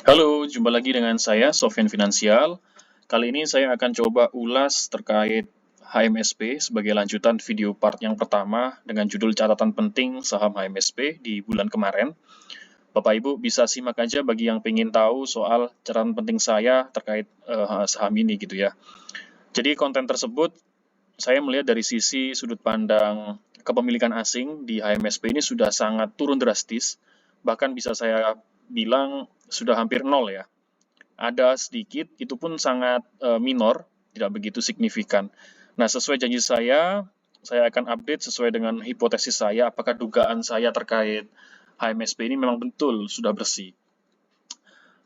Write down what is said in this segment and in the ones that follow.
Halo, jumpa lagi dengan saya, Sofyan Finansial. Kali ini saya akan coba ulas terkait HMSP sebagai lanjutan video part yang pertama dengan judul catatan penting saham HMSP di bulan kemarin. Bapak Ibu bisa simak aja bagi yang pengen tahu soal catatan penting saya terkait saham ini gitu ya. Jadi konten tersebut saya melihat dari sisi sudut pandang kepemilikan asing di HMSP ini sudah sangat turun drastis, bahkan bisa saya bilang sudah hampir nol ya. Ada sedikit, itu pun sangat minor, tidak begitu signifikan. Nah, sesuai janji saya akan update sesuai dengan hipotesis saya, apakah dugaan saya terkait HMSP ini memang betul sudah bersih.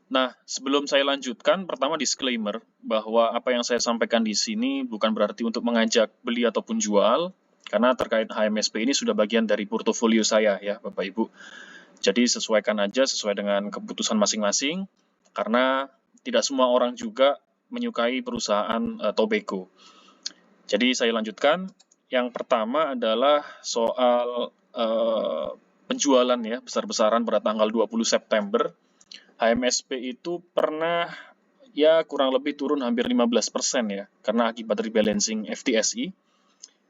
Nah, sebelum saya lanjutkan, pertama disclaimer bahwa apa yang saya sampaikan di sini bukan berarti untuk mengajak beli ataupun jual, karena terkait HMSP ini sudah bagian dari portofolio saya ya, Bapak Ibu. Jadi sesuaikan aja sesuai dengan keputusan masing-masing, karena tidak semua orang juga menyukai perusahaan Tobacco. Jadi saya lanjutkan. Yang pertama adalah soal penjualan ya, besar-besaran pada tanggal 20 September. HMSP itu pernah ya kurang lebih turun hampir 15% ya, karena akibat rebalancing FTSE.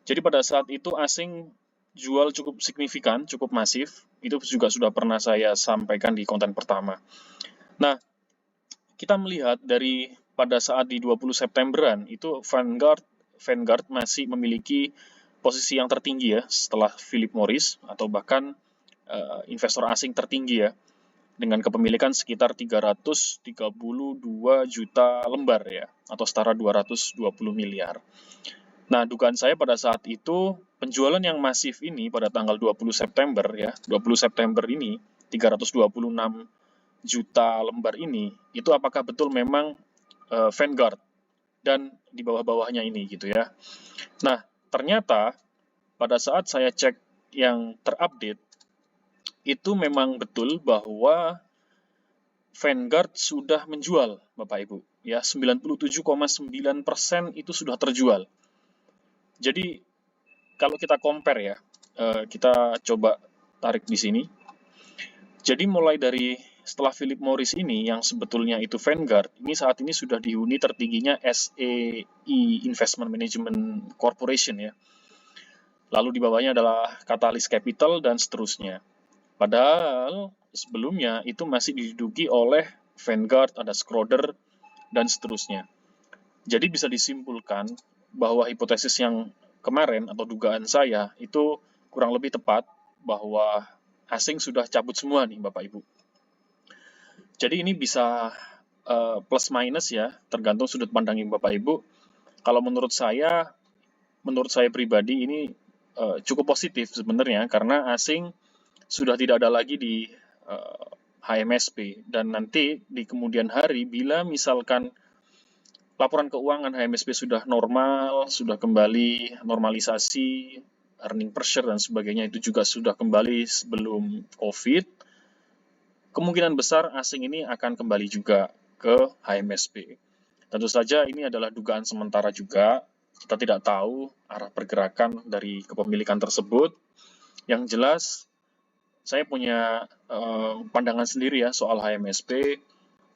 Jadi pada saat itu asing jual cukup signifikan, cukup masif. Itu juga sudah pernah saya sampaikan di konten pertama. Nah, kita melihat dari pada saat di 20 Septemberan itu Vanguard masih memiliki posisi yang tertinggi ya setelah Philip Morris atau bahkan investor asing tertinggi ya dengan kepemilikan sekitar 332 juta lembar ya atau setara 220 miliar. Nah, dugaan saya pada saat itu penjualan yang masif ini pada tanggal 20 September ya, 20 September ini 326 juta lembar ini itu apakah betul memang Vanguard dan di bawah-bawahnya ini gitu ya. Nah, ternyata pada saat saya cek yang terupdate itu memang betul bahwa Vanguard sudah menjual Bapak Ibu ya 97,9% itu sudah terjual. Jadi kalau kita compare ya, kita coba tarik di sini. Jadi mulai dari setelah Philip Morris ini yang sebetulnya itu Vanguard, ini saat ini sudah dihuni tertingginya SEI Investment Management Corporation ya. Lalu di bawahnya adalah Catalyst Capital dan seterusnya. Padahal sebelumnya itu masih diduduki oleh Vanguard, ada Schroder dan seterusnya. Jadi bisa disimpulkan bahwa hipotesis yang kemarin atau dugaan saya itu kurang lebih tepat bahwa asing sudah cabut semua nih Bapak Ibu. Jadi ini bisa plus minus ya, tergantung sudut pandang Bapak Ibu. Kalau menurut saya pribadi ini cukup positif sebenarnya karena asing sudah tidak ada lagi di HMSP dan nanti di kemudian hari bila misalkan laporan keuangan HMSP sudah normal, sudah kembali normalisasi, earning per share dan sebagainya itu juga sudah kembali sebelum COVID, kemungkinan besar asing ini akan kembali juga ke HMSP. Tentu saja ini adalah dugaan sementara juga, kita tidak tahu arah pergerakan dari kepemilikan tersebut. Yang jelas, saya punya pandangan sendiri ya soal HMSP,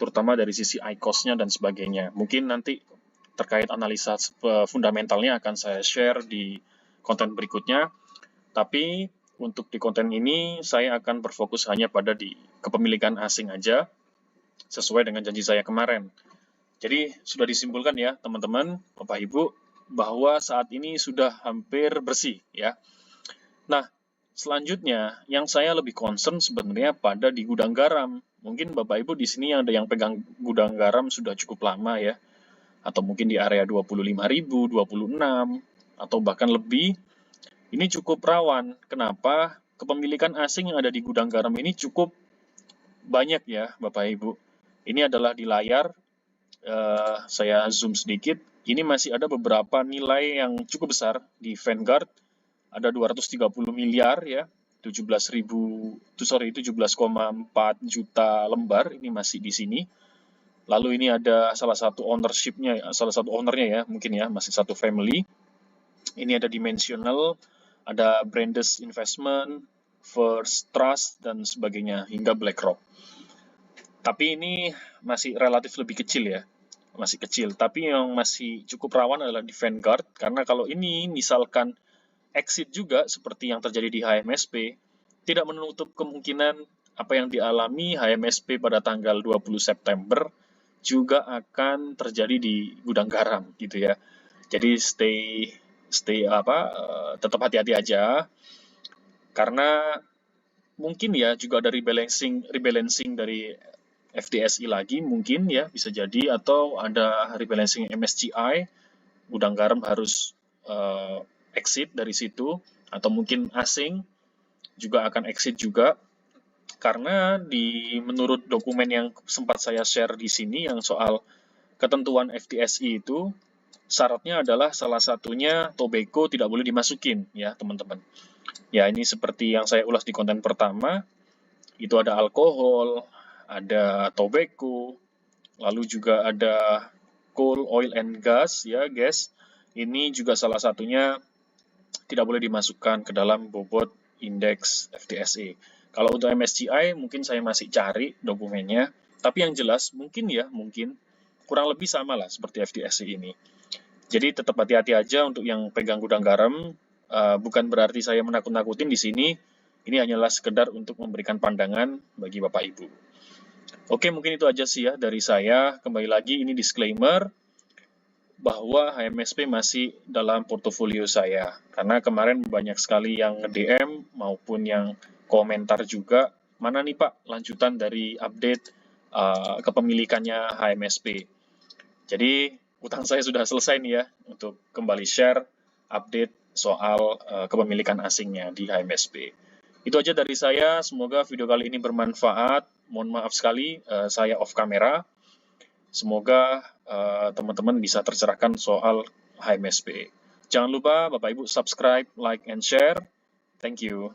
terutama dari sisi ICOS-nya dan sebagainya. Mungkin nanti terkait analisa fundamentalnya akan saya share di konten berikutnya. Tapi untuk di konten ini saya akan berfokus hanya pada di kepemilikan asing aja sesuai dengan janji saya kemarin. Jadi sudah disimpulkan ya teman-teman, Bapak Ibu, bahwa saat ini sudah hampir bersih ya. Nah, selanjutnya yang saya lebih concern sebenarnya pada di gudang garam. Mungkin Bapak Ibu di sini ada yang pegang gudang garam sudah cukup lama ya, atau mungkin di area 25.000, 26, atau bahkan lebih. Ini cukup rawan. Kenapa? Kepemilikan asing yang ada di gudang garam ini cukup banyak ya Bapak Ibu. Ini adalah di layar, saya zoom sedikit. Ini masih ada beberapa nilai yang cukup besar di Vanguard. Ada 230 miliar ya, 17,4 juta lembar ini masih di sini. Lalu ini ada salah satu ownernya ya, mungkin ya, masih satu family. Ini ada Dimensional, ada Brandes Investment, First Trust, dan sebagainya, hingga BlackRock. Tapi ini masih relatif lebih kecil ya, masih kecil. Tapi yang masih cukup rawan adalah di Vanguard, karena kalau ini misalkan exit juga seperti yang terjadi di HMSP, tidak menutup kemungkinan apa yang dialami HMSP pada tanggal 20 September juga akan terjadi di gudang garam gitu ya. Jadi tetap hati-hati aja, karena mungkin ya juga ada rebalancing dari FTSI lagi mungkin ya, bisa jadi, atau ada rebalancing MSCI, gudang garam harus exit dari situ, atau mungkin asing juga akan exit juga, karena menurut dokumen yang sempat saya share di sini yang soal ketentuan FTSI itu, syaratnya adalah salah satunya tobacco tidak boleh dimasukin ya teman-teman. Ya, ini seperti yang saya ulas di konten pertama, itu ada alkohol, ada tobacco, lalu juga ada coal, oil, and gas, ya gas. Ini juga salah satunya tidak boleh dimasukkan ke dalam bobot indeks FTSE. Kalau untuk MSCI mungkin saya masih cari dokumennya, tapi yang jelas mungkin kurang lebih sama lah seperti FTSE ini. Jadi tetap hati-hati aja untuk yang pegang gudang garam. Bukan berarti saya menakut-nakutin di sini. Ini hanyalah sekedar untuk memberikan pandangan bagi Bapak Ibu. Oke, mungkin itu aja sih ya dari saya. Kembali lagi, ini disclaimer bahwa HMSP masih dalam portofolio saya. Karena kemarin banyak sekali yang nge-DM maupun yang komentar juga, mana nih Pak lanjutan dari update kepemilikannya HMSP. Jadi utang saya sudah selesai nih ya untuk kembali share update soal kepemilikan asingnya di HMSP. Itu aja dari saya, semoga video kali ini bermanfaat. Mohon maaf sekali, saya off kamera. Semoga teman-teman bisa tercerahkan soal HMSP. Jangan lupa Bapak Ibu subscribe, like, and share. Thank you.